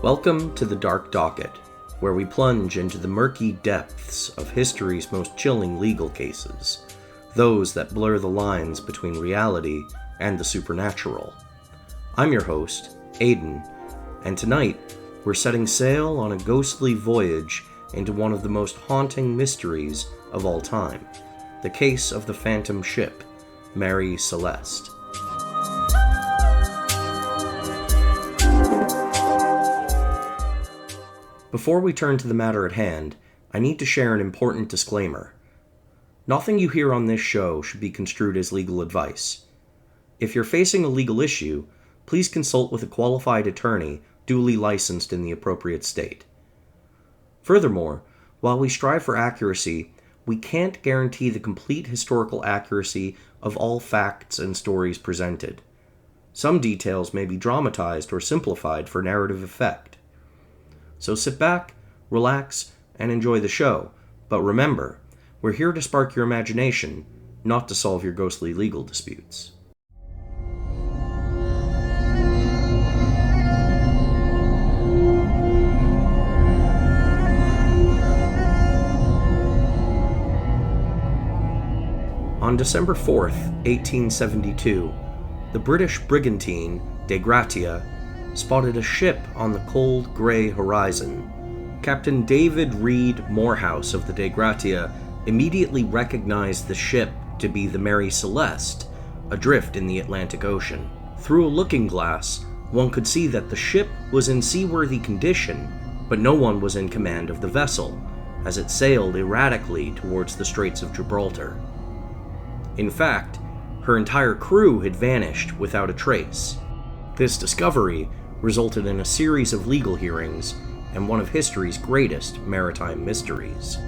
Welcome to the Dark Docket, where we plunge into the murky depths of history's most chilling legal cases, those that blur the lines between reality and the supernatural. I'm your host, Aiden, and tonight we're setting sail on a ghostly voyage into one of the most haunting mysteries of all time, the case of the phantom ship, Mary Celeste. Before we turn to the matter at hand, I need to share an important disclaimer. Nothing you hear on this show should be construed as legal advice. If you're facing a legal issue, please consult with a qualified attorney duly licensed in the appropriate state. Furthermore, while we strive for accuracy, we can't guarantee the complete historical accuracy of all facts and stories presented. Some details may be dramatized or simplified for narrative effect. So sit back, relax, and enjoy the show. But remember, we're here to spark your imagination, not to solve your ghostly legal disputes. On December 4th, 1872, the British brigantine De Gratia spotted a ship on the cold, gray horizon. Captain David Reed Morehouse of the De Gratia immediately recognized the ship to be the Mary Celeste, adrift in the Atlantic Ocean. Through a looking glass, one could see that the ship was in seaworthy condition, but no one was in command of the vessel, as it sailed erratically towards the Straits of Gibraltar. In fact, her entire crew had vanished without a trace. This discovery resulted in a series of legal hearings and one of history's greatest maritime mysteries.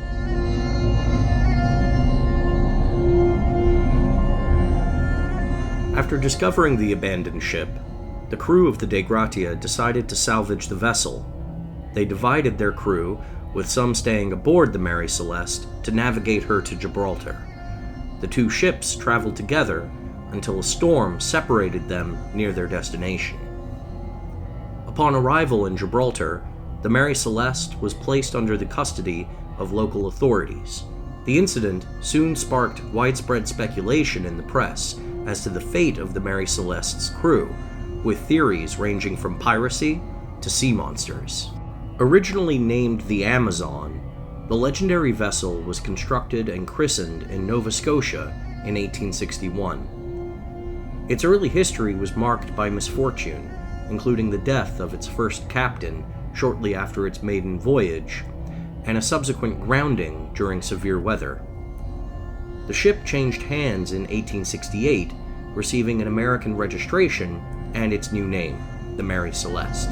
After discovering the abandoned ship, the crew of the De Gratia decided to salvage the vessel. They divided their crew, with some staying aboard the Mary Celeste to navigate her to Gibraltar. The two ships traveled together until a storm separated them near their destination. Upon arrival in Gibraltar, the Mary Celeste was placed under the custody of local authorities. The incident soon sparked widespread speculation in the press as to the fate of the Mary Celeste's crew, with theories ranging from piracy to sea monsters. Originally named the Amazon, the legendary vessel was constructed and christened in Nova Scotia in 1861. Its early history was marked by misfortune, including the death of its first captain shortly after its maiden voyage, and a subsequent grounding during severe weather. The ship changed hands in 1868, receiving an American registration and its new name, the Mary Celeste.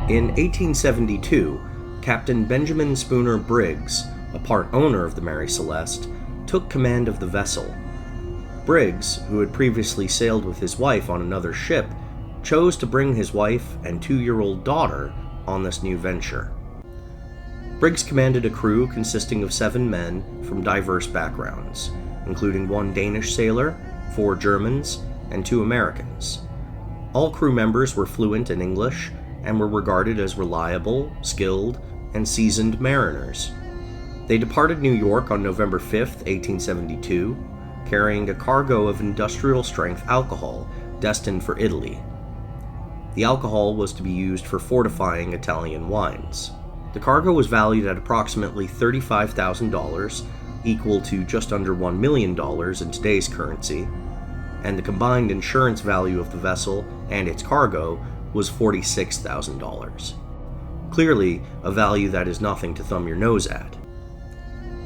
In 1872, Captain Benjamin Spooner Briggs, a part owner of the Mary Celeste, took command of the vessel. Briggs, who had previously sailed with his wife on another ship, chose to bring his wife and 2-year-old daughter on this new venture. Briggs commanded a crew consisting of 7 men from diverse backgrounds, including 1 Danish sailor, 4 Germans, and 2 Americans. All crew members were fluent in English and were regarded as reliable, skilled, and seasoned mariners. They departed New York on November 5th, 1872, carrying a cargo of industrial-strength alcohol destined for Italy. The alcohol was to be used for fortifying Italian wines. The cargo was valued at approximately $35,000, equal to just under $1 million in today's currency, and the combined insurance value of the vessel and its cargo was $46,000. Clearly, a value that is nothing to thumb your nose at.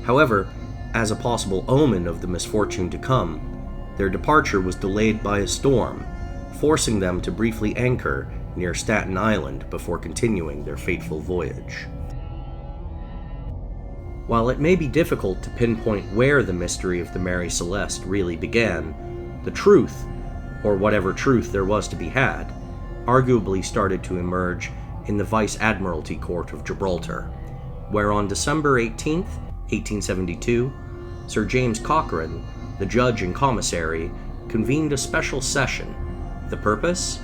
However, as a possible omen of the misfortune to come, their departure was delayed by a storm, forcing them to briefly anchor near Staten Island before continuing their fateful voyage. While it may be difficult to pinpoint where the mystery of the Mary Celeste really began, the truth, or whatever truth there was to be had, arguably started to emerge in the Vice Admiralty Court of Gibraltar, where on December 18, 1872, Sir James Cochrane, the judge and commissary, convened a special session. The purpose?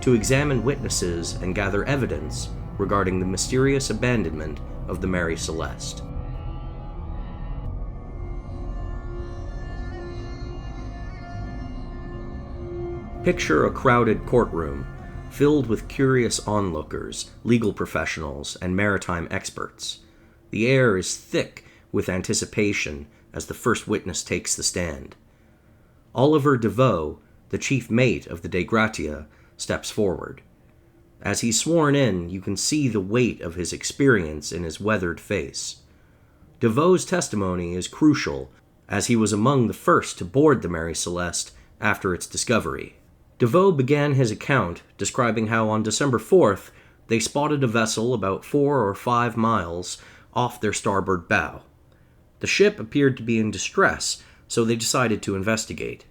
To examine witnesses and gather evidence regarding the mysterious abandonment of the Mary Celeste. Picture a crowded courtroom filled with curious onlookers, legal professionals, and maritime experts. The air is thick with anticipation as the first witness takes the stand. Oliver DeVoe, the chief mate of the Dei Gratia, steps forward. As he's sworn in, you can see the weight of his experience in his weathered face. DeVoe's testimony is crucial, as he was among the first to board the Mary Celeste after its discovery. DeVoe began his account describing how on December 4th, they spotted a vessel about 4 or 5 miles off their starboard bow. The ship appeared to be in distress, so they decided to investigate.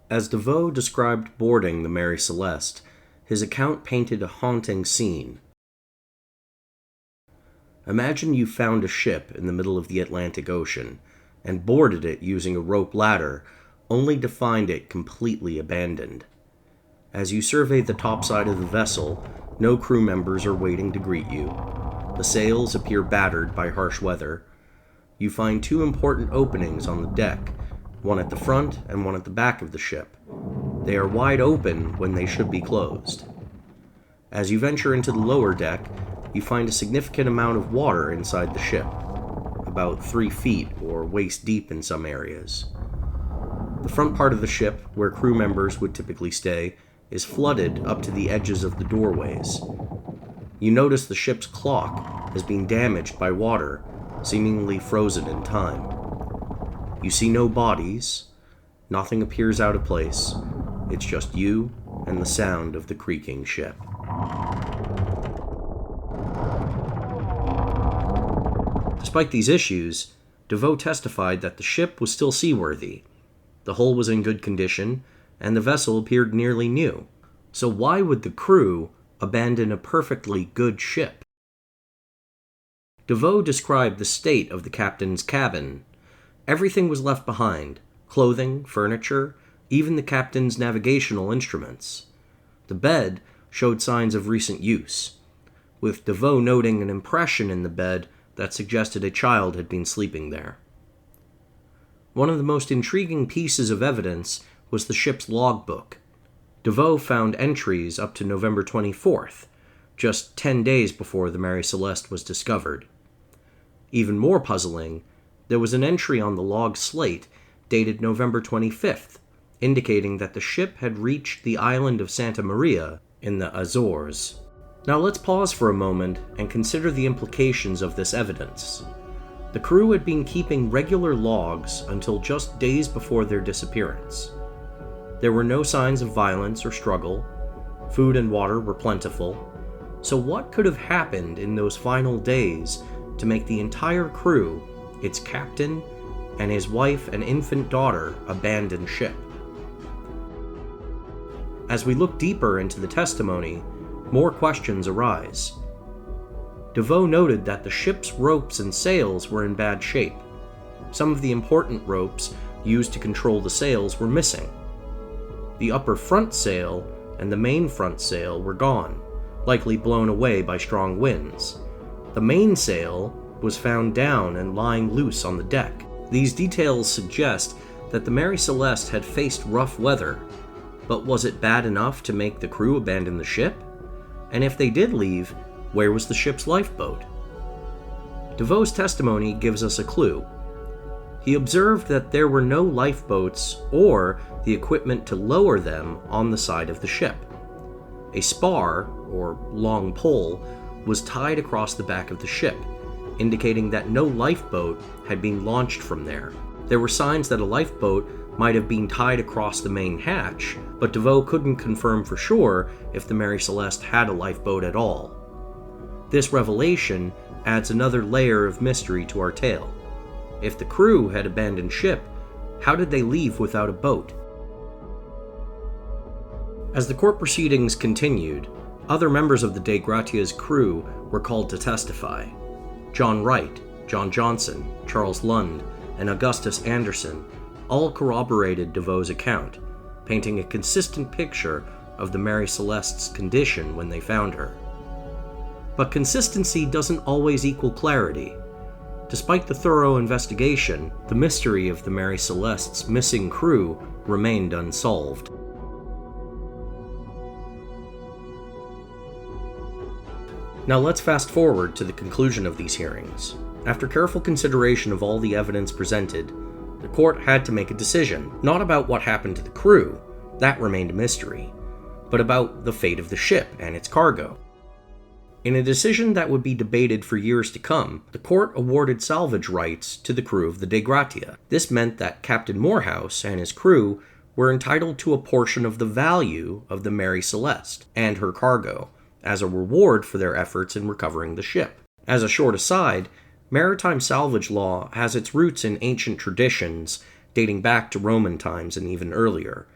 As DeVoe described boarding the Mary Celeste, his account painted a haunting scene. Imagine you found a ship in the middle of the Atlantic Ocean and boarded it using a rope ladder, only to find it completely abandoned. As you survey the topside of the vessel, no crew members are waiting to greet you. The sails appear battered by harsh weather. You find 2 important openings on the deck, one at the front and one at the back of the ship. They are wide open when they should be closed. As you venture into the lower deck, you find a significant amount of water inside the ship, about 3 feet or waist deep in some areas. The front part of the ship, where crew members would typically stay, is flooded up to the edges of the doorways. You notice the ship's clock has been damaged by water, seemingly frozen in time. You see no bodies, nothing appears out of place, it's just you and the sound of the creaking ship. Despite these issues, DeVoe testified that the ship was still seaworthy. The hull was in good condition, and the vessel appeared nearly new. So why would the crew abandon a perfectly good ship? DeVoe described the state of the captain's cabin. Everything was left behind: clothing, furniture, even the captain's navigational instruments. The bed showed signs of recent use, with DeVoe noting an impression in the bed that suggested a child had been sleeping there. One of the most intriguing pieces of evidence was the ship's logbook. DeVoe found entries up to November 24th, just 10 days before the Mary Celeste was discovered. Even more puzzling, there was an entry on the log slate dated November 25th, indicating that the ship had reached the island of Santa Maria in the Azores. Now let's pause for a moment and consider the implications of this evidence. The crew had been keeping regular logs until just days before their disappearance. There were no signs of violence or struggle. Food and water were plentiful. So what could have happened in those final days to make the entire crew, its captain, and his wife and infant daughter abandon ship? As we look deeper into the testimony, more questions arise. DeVoe noted that the ship's ropes and sails were in bad shape. Some of the important ropes used to control the sails were missing. The upper front sail and the main front sail were gone, likely blown away by strong winds. The mainsail was found down and lying loose on the deck. These details suggest that the Mary Celeste had faced rough weather, but was it bad enough to make the crew abandon the ship? And if they did leave, where was the ship's lifeboat? DeVoe's testimony gives us a clue. He observed that there were no lifeboats or the equipment to lower them on the side of the ship. A spar, or long pole, was tied across the back of the ship, indicating that no lifeboat had been launched from there. There were signs that a lifeboat might have been tied across the main hatch, but DeVoe couldn't confirm for sure if the Mary Celeste had a lifeboat at all. This revelation adds another layer of mystery to our tale. If the crew had abandoned ship, how did they leave without a boat? As the court proceedings continued, other members of the Dei Gratia's crew were called to testify. John Wright, John Johnson, Charles Lund, and Augustus Anderson all corroborated DeVoe's account, painting a consistent picture of the Mary Celeste's condition when they found her. But consistency doesn't always equal clarity. Despite the thorough investigation, the mystery of the Mary Celeste's missing crew remained unsolved. Now let's fast forward to the conclusion of these hearings. After careful consideration of all the evidence presented, the court had to make a decision, not about what happened to the crew, that remained a mystery, but about the fate of the ship and its cargo. In a decision that would be debated for years to come, the court awarded salvage rights to the crew of the Dei Gratia. This meant that Captain Morehouse and his crew were entitled to a portion of the value of the Mary Celeste and her cargo, as a reward for their efforts in recovering the ship. As a short aside, maritime salvage law has its roots in ancient traditions dating back to Roman times and even earlier.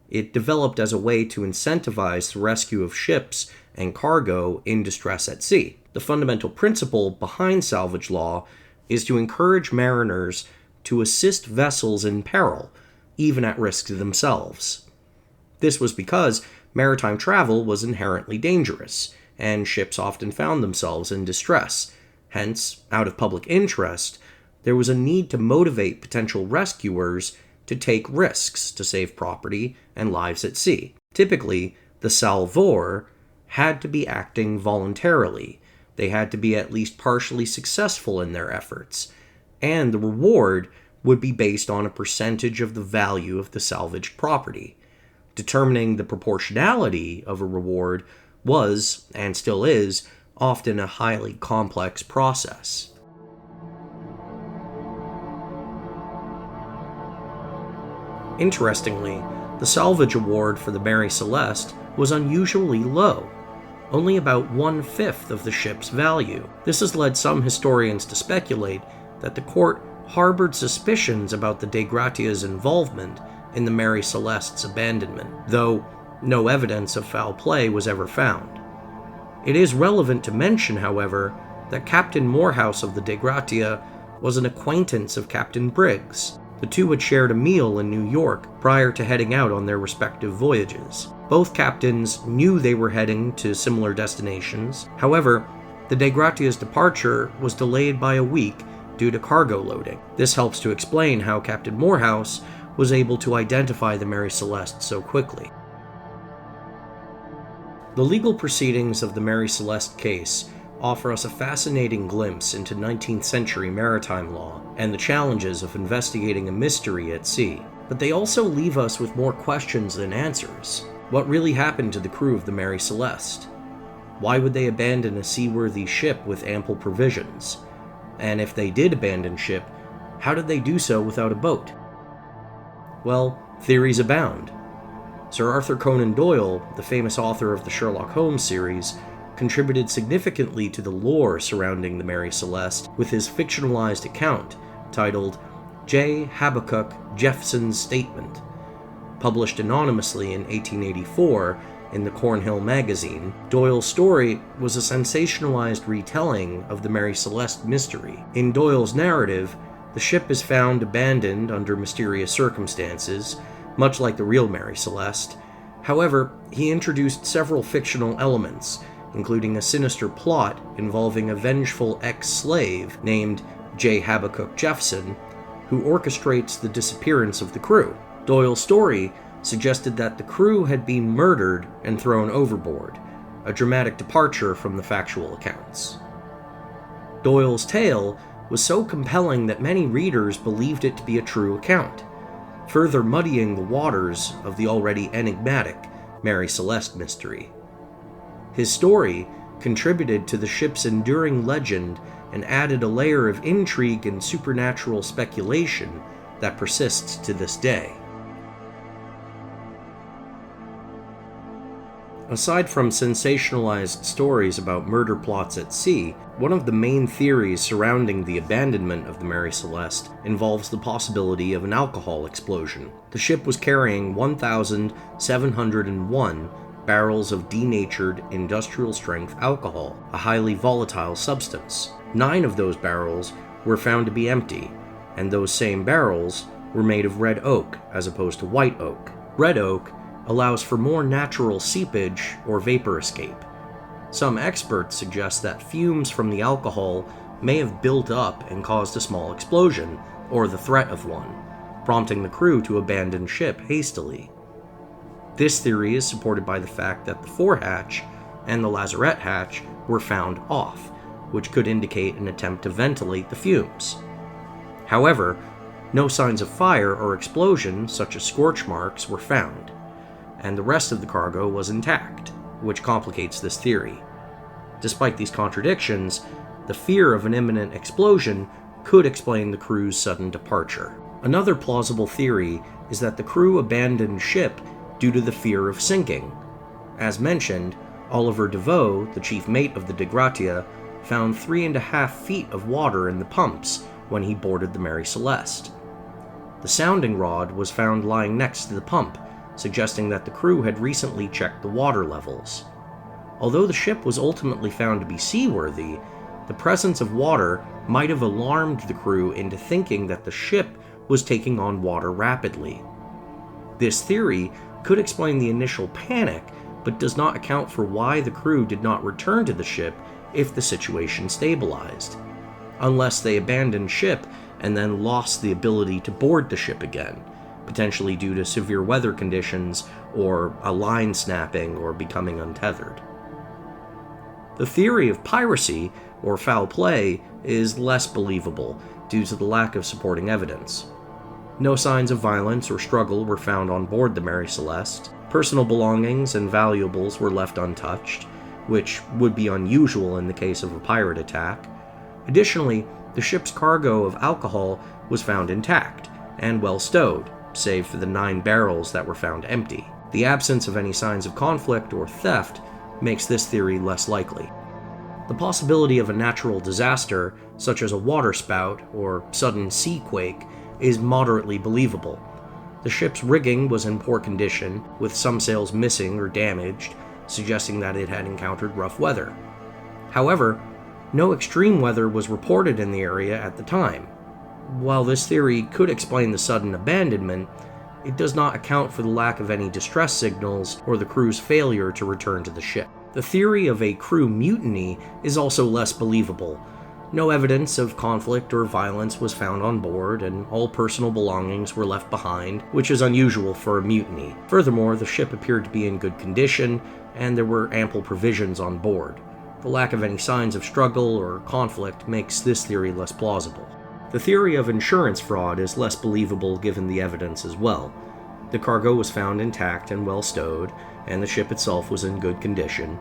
It developed as a way to incentivize the rescue of ships and cargo in distress at sea. The fundamental principle behind salvage law is to encourage mariners to assist vessels in peril, even at risk to themselves. This was because maritime travel was inherently dangerous, and ships often found themselves in distress. Hence, out of public interest, there was a need to motivate potential rescuers to take risks to save property and lives at sea. Typically, the salvor had to be acting voluntarily. They had to be at least partially successful in their efforts, and the reward would be based on a percentage of the value of the salvaged property. Determining the proportionality of a reward was, and still is, often a highly complex process. Interestingly, the salvage award for the Mary Celeste was unusually low, only about 1/5 of the ship's value. This has led some historians to speculate that the court harbored suspicions about the Dei Gratia's involvement in the Mary Celeste's abandonment, though no evidence of foul play was ever found. It is relevant to mention, however, that Captain Morehouse of the Dei Gratia was an acquaintance of Captain Briggs. The two had shared a meal in New York prior to heading out on their respective voyages. Both captains knew they were heading to similar destinations. However, the Dei Gratia's departure was delayed by a week due to cargo loading. This helps to explain how Captain Morehouse was able to identify the Mary Celeste so quickly. The legal proceedings of the Mary Celeste case offer us a fascinating glimpse into 19th century maritime law and the challenges of investigating a mystery at sea. But they also leave us with more questions than answers. What really happened to the crew of the Mary Celeste? Why would they abandon a seaworthy ship with ample provisions? And if they did abandon ship, how did they do so without a boat? Well, theories abound. Sir Arthur Conan Doyle, the famous author of the Sherlock Holmes series, contributed significantly to the lore surrounding the Mary Celeste with his fictionalized account titled J. Habakkuk Jephson's Statement. Published anonymously in 1884 in the Cornhill magazine, Doyle's story was a sensationalized retelling of the Mary Celeste mystery. In Doyle's narrative, the ship is found abandoned under mysterious circumstances, much like the real Mary Celeste. However, he introduced several fictional elements, including a sinister plot involving a vengeful ex-slave named J. Habakkuk Jephson, who orchestrates the disappearance of the crew. Doyle's story suggested that the crew had been murdered and thrown overboard, a dramatic departure from the factual accounts. Doyle's tale was so compelling that many readers believed it to be a true account, further muddying the waters of the already enigmatic Mary Celeste mystery. His story contributed to the ship's enduring legend and added a layer of intrigue and supernatural speculation that persists to this day. Aside from sensationalized stories about murder plots at sea, one of the main theories surrounding the abandonment of the Mary Celeste involves the possibility of an alcohol explosion. The ship was carrying 1,701 barrels of denatured industrial-strength alcohol, a highly volatile substance. 9 of those barrels were found to be empty, and those same barrels were made of red oak as opposed to white oak. Red oak allows for more natural seepage or vapor escape. Some experts suggest that fumes from the alcohol may have built up and caused a small explosion, or the threat of one, prompting the crew to abandon ship hastily. This theory is supported by the fact that the forehatch and the lazarette hatch were found off, which could indicate an attempt to ventilate the fumes. However, no signs of fire or explosion, such as scorch marks, were found, and the rest of the cargo was intact, which complicates this theory. Despite these contradictions, the fear of an imminent explosion could explain the crew's sudden departure. Another plausible theory is that the crew abandoned ship due to the fear of sinking. As mentioned, Oliver DeVoe, the chief mate of the De Gratia, found 3.5 feet of water in the pumps when he boarded the Mary Celeste. The sounding rod was found lying next to the pump, suggesting that the crew had recently checked the water levels. Although the ship was ultimately found to be seaworthy, the presence of water might have alarmed the crew into thinking that the ship was taking on water rapidly. This theory could explain the initial panic, but does not account for why the crew did not return to the ship if the situation stabilized, unless they abandoned ship and then lost the ability to board the ship again, potentially due to severe weather conditions or a line snapping or becoming untethered. The theory of piracy, or foul play, is less believable due to the lack of supporting evidence. No signs of violence or struggle were found on board the Mary Celeste. Personal belongings and valuables were left untouched, which would be unusual in the case of a pirate attack. Additionally, the ship's cargo of alcohol was found intact and well stowed, save for the 9 barrels that were found empty. The absence of any signs of conflict or theft makes this theory less likely. The possibility of a natural disaster, such as a waterspout or sudden sea quake, is moderately believable. The ship's rigging was in poor condition, with some sails missing or damaged, suggesting that it had encountered rough weather. However, no extreme weather was reported in the area at the time. While this theory could explain the sudden abandonment, it does not account for the lack of any distress signals or the crew's failure to return to the ship. The theory of a crew mutiny is also less believable. No evidence of conflict or violence was found on board, and all personal belongings were left behind, which is unusual for a mutiny. Furthermore, the ship appeared to be in good condition, and there were ample provisions on board. The lack of any signs of struggle or conflict makes this theory less plausible. The theory of insurance fraud is less believable given the evidence as well. The cargo was found intact and well stowed, and the ship itself was in good condition.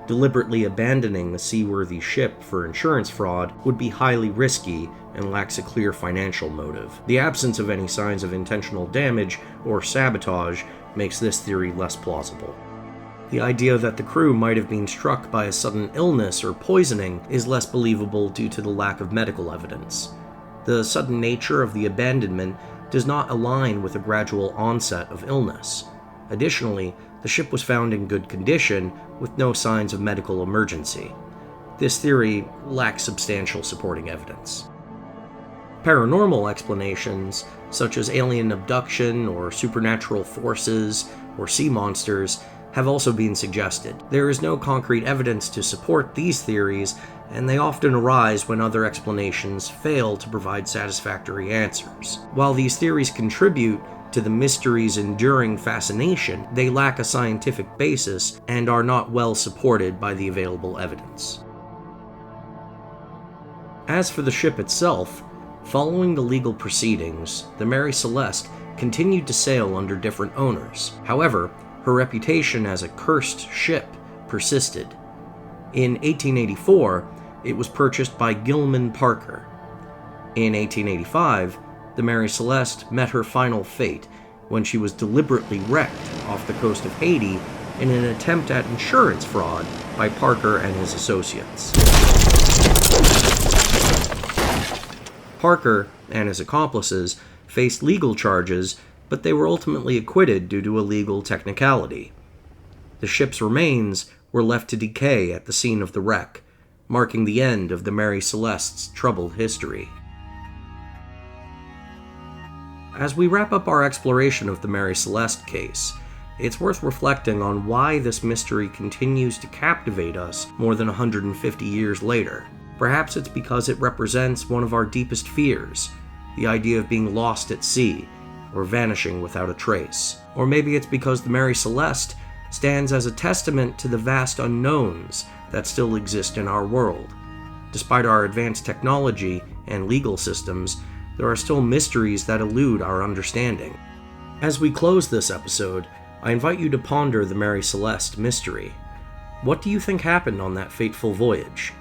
Deliberately abandoning the seaworthy ship for insurance fraud would be highly risky and lacks a clear financial motive. The absence of any signs of intentional damage or sabotage makes this theory less plausible. The idea that the crew might have been struck by a sudden illness or poisoning is less believable due to the lack of medical evidence. The sudden nature of the abandonment does not align with a gradual onset of illness. Additionally, the ship was found in good condition with no signs of medical emergency. This theory lacks substantial supporting evidence. Paranormal explanations, such as alien abduction or supernatural forces or sea monsters, have also been suggested. There is no concrete evidence to support these theories, and they often arise when other explanations fail to provide satisfactory answers. While these theories contribute to the mystery's enduring fascination, they lack a scientific basis and are not well supported by the available evidence. As for the ship itself, following the legal proceedings, the Mary Celeste continued to sail under different owners. However, her reputation as a cursed ship persisted. In 1884, it was purchased by Gilman Parker. In 1885, the Mary Celeste met her final fate when she was deliberately wrecked off the coast of Haiti in an attempt at insurance fraud by Parker and his associates. Parker and his accomplices faced legal charges, but they were ultimately acquitted due to a legal technicality. The ship's remains were left to decay at the scene of the wreck, marking the end of the Mary Celeste's troubled history. As we wrap up our exploration of the Mary Celeste case, it's worth reflecting on why this mystery continues to captivate us more than 150 years later. Perhaps it's because it represents one of our deepest fears, the idea of being lost at sea, or vanishing without a trace. Or maybe it's because the Mary Celeste stands as a testament to the vast unknowns that still exist in our world. Despite our advanced technology and legal systems, there are still mysteries that elude our understanding. As we close this episode, I invite you to ponder the Mary Celeste mystery. What do you think happened on that fateful voyage?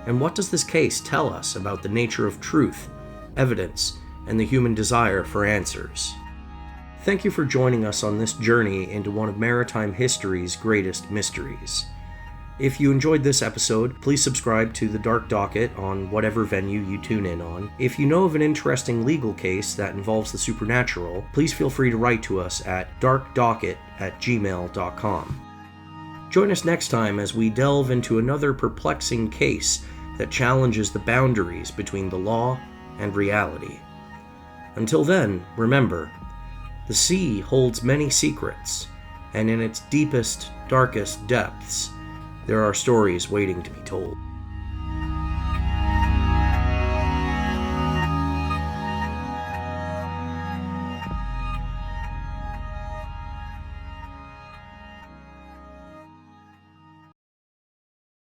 And what does this case tell us about the nature of truth, evidence, and the human desire for answers? Thank you for joining us on this journey into one of maritime history's greatest mysteries. If you enjoyed this episode, please subscribe to The Dark Docket on whatever venue you tune in on. If you know of an interesting legal case that involves the supernatural, please feel free to write to us at darkdocket@gmail.com. Join us next time as we delve into another perplexing case that challenges the boundaries between the law and reality. Until then, remember, the sea holds many secrets, and in its deepest, darkest depths, there are stories waiting to be told.